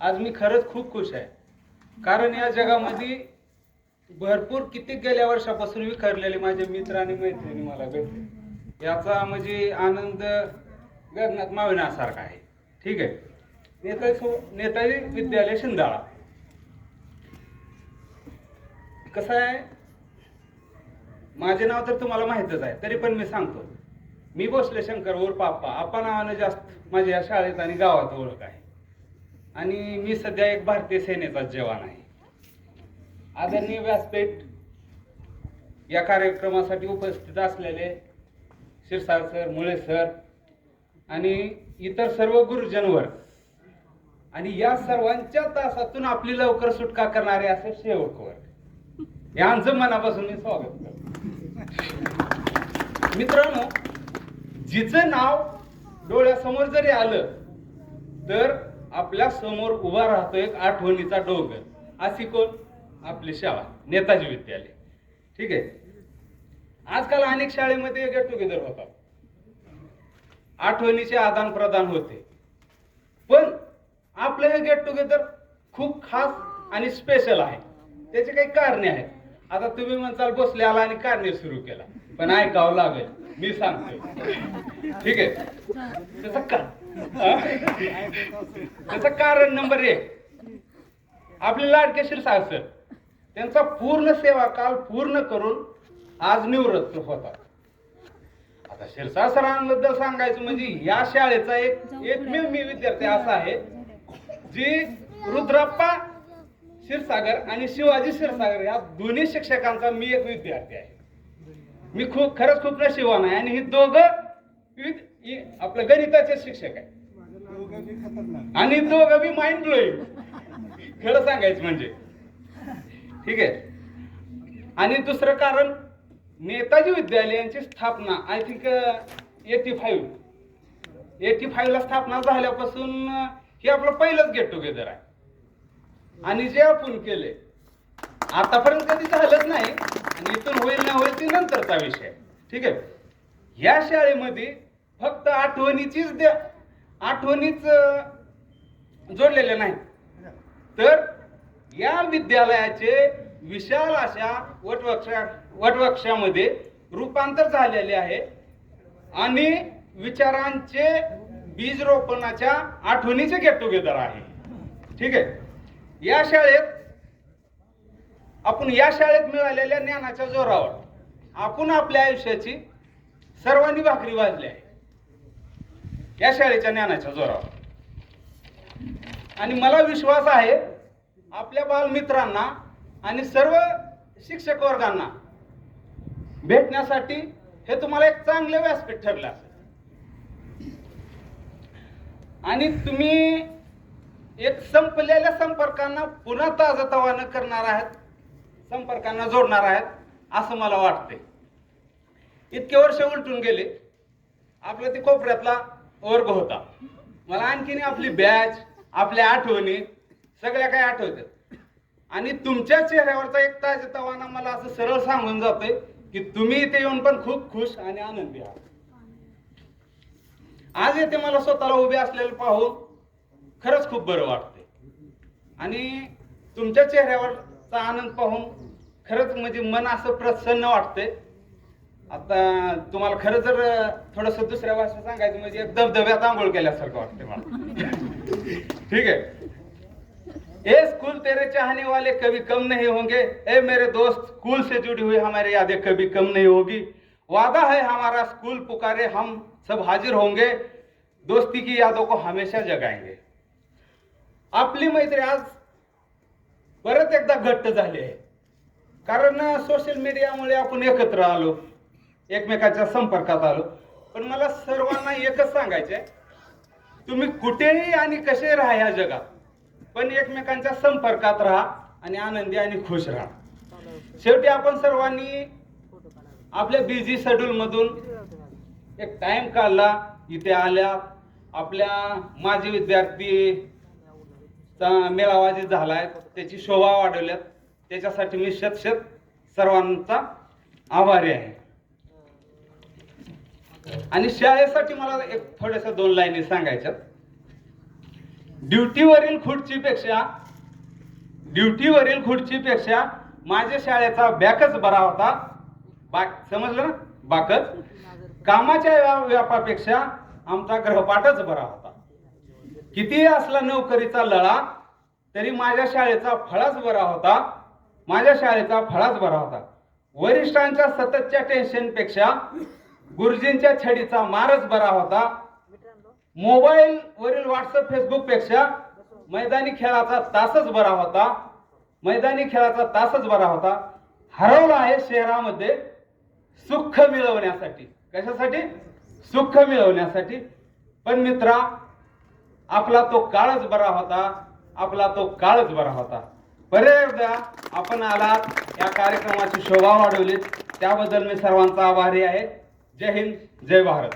आज मी खरंच खूप खुश आहे, कारण या जगामध्ये भरपूर किती गेल्या वर्षापासून विखरलेले माझे मित्र आणि मैत्रिणी मला भेटले. याचा म्हणजे आनंद गगनात माविण्यासारखा आहे. ठीक आहे. नेताजी विद्यालय शिंदाळा कसं आहे, माझे नाव तर तुम्हाला माहितच आहे, तरी पण मी सांगतो. मी भोसले शंकर उर्फ आप्पा नावानं जास्त माझ्या या शाळेत आणि गावात ओळख आहे. आणि मी सध्या एक भारतीय सेनेचा जवान आहे. आदरणीय व्यासपीठ या कार्यक्रमासाठी उपस्थित असलेले शिरसाट सर, मुळे सर आणि इतर सर्व गुरुजन वर्ग आणि या सर्वांच्या तासातून आपली लवकर सुटका करणारे असे सेवक वर्ग, यांचं मनापासून मी स्वागत करतो. मित्रांनो, जिचं नाव डोळ्यासमोर जरी आलं तर आपल्या समोर उभा राहतो एक आठवणीचा डोंगर. अशी कोण? आपली शाळा नेताजी विद्यालय. ठीक आहे. आजकाल अनेक शाळेमध्ये गेट टुगेदर होतात, आठवणीचे आदान प्रदान होते, पण आपलं हे गेट टुगेदर खूप खास आणि स्पेशल आहे. त्याचे काही कारणे आहेत. आता तुम्ही म्हणताल भोसले आला आणि कारणे सुरू केला, पण ऐकावं लागेल, मी सांगतो. ठीक आहे. त्याचं कारण नंबर 1, आपले लाडके शिरसाट सर, त्यांचा पूर्ण सेवा काल पूर्ण करून आज निवृत्त होता. आता शिरसाट सरांबद्दल सांगायचं म्हणजे या शाळेचा एकमेव मी विद्यार्थी असा आहे जी रुद्रप्पा क्षीरसागर आणि शिवाजी क्षीरसागर या दोन्ही शिक्षकांचा मी एक विद्यार्थी आहे. मी खरंच खूप नशिबान आहे. आणि ही दोघं आपलं गणिताचे शिक्षक आहे आणि दोघं बी माइंड ब्लोईंग, खरं सांगायचं म्हणजे. ठीक आहे. आणि दुसरं कारण, नेताजी विद्यालयांची स्थापना आय थिंक 85 ला स्थापना झाल्यापासून हे आपलं पहिलंच गेट टुगेदर आहे. आणि जे आपण केले आतापर्यंत कधी झालंच नाही, आणि इथून होईल ना होईल ती नंतरचा विषय. ठीक आहे. या शाळेमध्ये फक्त आठवणीच जोडलेले नाही, तर या विद्यालयाचे विशाल अशा वटवृक्षामध्ये रूपांतर झालेले आहे आणि विचारांचे बीज रोपणाच्या आठवणीचे गेट टुगेदर आहे. ठीक आहे. या शाळेत मिळालेल्या ज्ञानाच्या जोरावर आपण आपल्या आयुष्याची सर्वांनी भाकरी वाजली आहे, या शाळेच्या ज्ञानाच्या जोरावर. आणि मला विश्वास आहे आपल्या बालमित्रांना आणि सर्व शिक्षक वर्गांना भेटण्यासाठी हे तुम्हाला एक चांगले व्यासपीठ ठरलं असेल. आणि तुम्ही एक संपलेल्या संपर्कांना पुन्हा ताजतवानं करणार आहात, संपर्कांना जोडणार आहेत असं मला वाटते. इतके वर्ष उलटून गेले, आपला ते कोपऱ्यातला वर्ग होता, मला आणखीन आपली बॅच, आपल्या आठवणी सगळ्या काही आठवतात. आणि तुमच्या चेहऱ्यावरचा एक ताजतवाना मला असं सरळ सांगून जातोय की तुम्ही इथे येऊन पण खूप खुश आणि आनंदी आहात. आज येथे मला स्वतःला उभे असलेलं पाहून खरंच खूप बरं वाटते. आणि तुमच्या चेहऱ्यावरचा आनंद पाहून खरंच म्हणजे मन असं प्रसन्न वाटते. आता तुम्हाला खरं जर थोडस दुसऱ्या भाषेत सांगायचं म्हणजे एक धबधब्यात आंघोळ केल्यासारखं वाटते मला. ठीक है. ए स्कूल तेरे चाहने वाले कभी कम नहीं होंगे, ए मेरे दोस्त स्कूल से जुड़ी हुई हमारी यादें कभी कम नहीं होगी. वादा है हमारा स्कूल पुकारे हम सब हाजिर होंगे, दोस्ती की यादों को हमेशा जगाएंगे. आपली मैत्री आज परत एकदा घट्ट झाली आहे, कारण सोशल मीडियामुळे आपण एकत्र आलो, एकमेकांच्या संपर्कात आलो. पण मला सर्वांना एकच सांगायचंय, तुम्ही कुठेही आणि कसे राहा या जगात, पण एकमेकांच्या संपर्कात राहा आणि आनंदी आणि खुश राहा. शेवटी आपण सर्वांनी आपल्या बिझी शेड्यूल मधून एक टाइम काढला, इथे आल्या. आपल्या माजी विद्यार्थी मेळावा जे झालाय त्याची शोभा वाढवल्यात, त्याच्यासाठी मी शत सर्वांचा आभारी आहे. आणि शाळेसाठी मला एक थोड्याशा 2 लाईनी सांगायच्यात. ड्युटीवरील खुर्चीपेक्षा माझ्या शाळेचा बॅकच बरा होता. समजलं ना? बाकच. कामाच्या व्यापापेक्षा आमचा ग्रहपाठच बरा होता. कितीही असला नोकरीचा लळा तरी माझ्या शाळेचा फळाच बरा होता. वरिष्ठांच्या सततच्या टेन्शनपेक्षा गुरुजींच्या छडीचा मारच बरा होता. मोबाईल वरील व्हॉट्सअप फेसबुक पेक्षा मैदानी खेळाचा तासच बरा होता. हरवला आहे शहरामध्ये सुख मिळवण्यासाठी. कशासाठी? सुख मिळवण्यासाठी. पण मित्रा, आपला तो काळच बरा होता. बरेचदा आपण आलात, या कार्यक्रमाची शोभा वाढवलीत, त्याबद्दल मी सर्वांचा आभारी आहे. जय हिंद, जय भारत.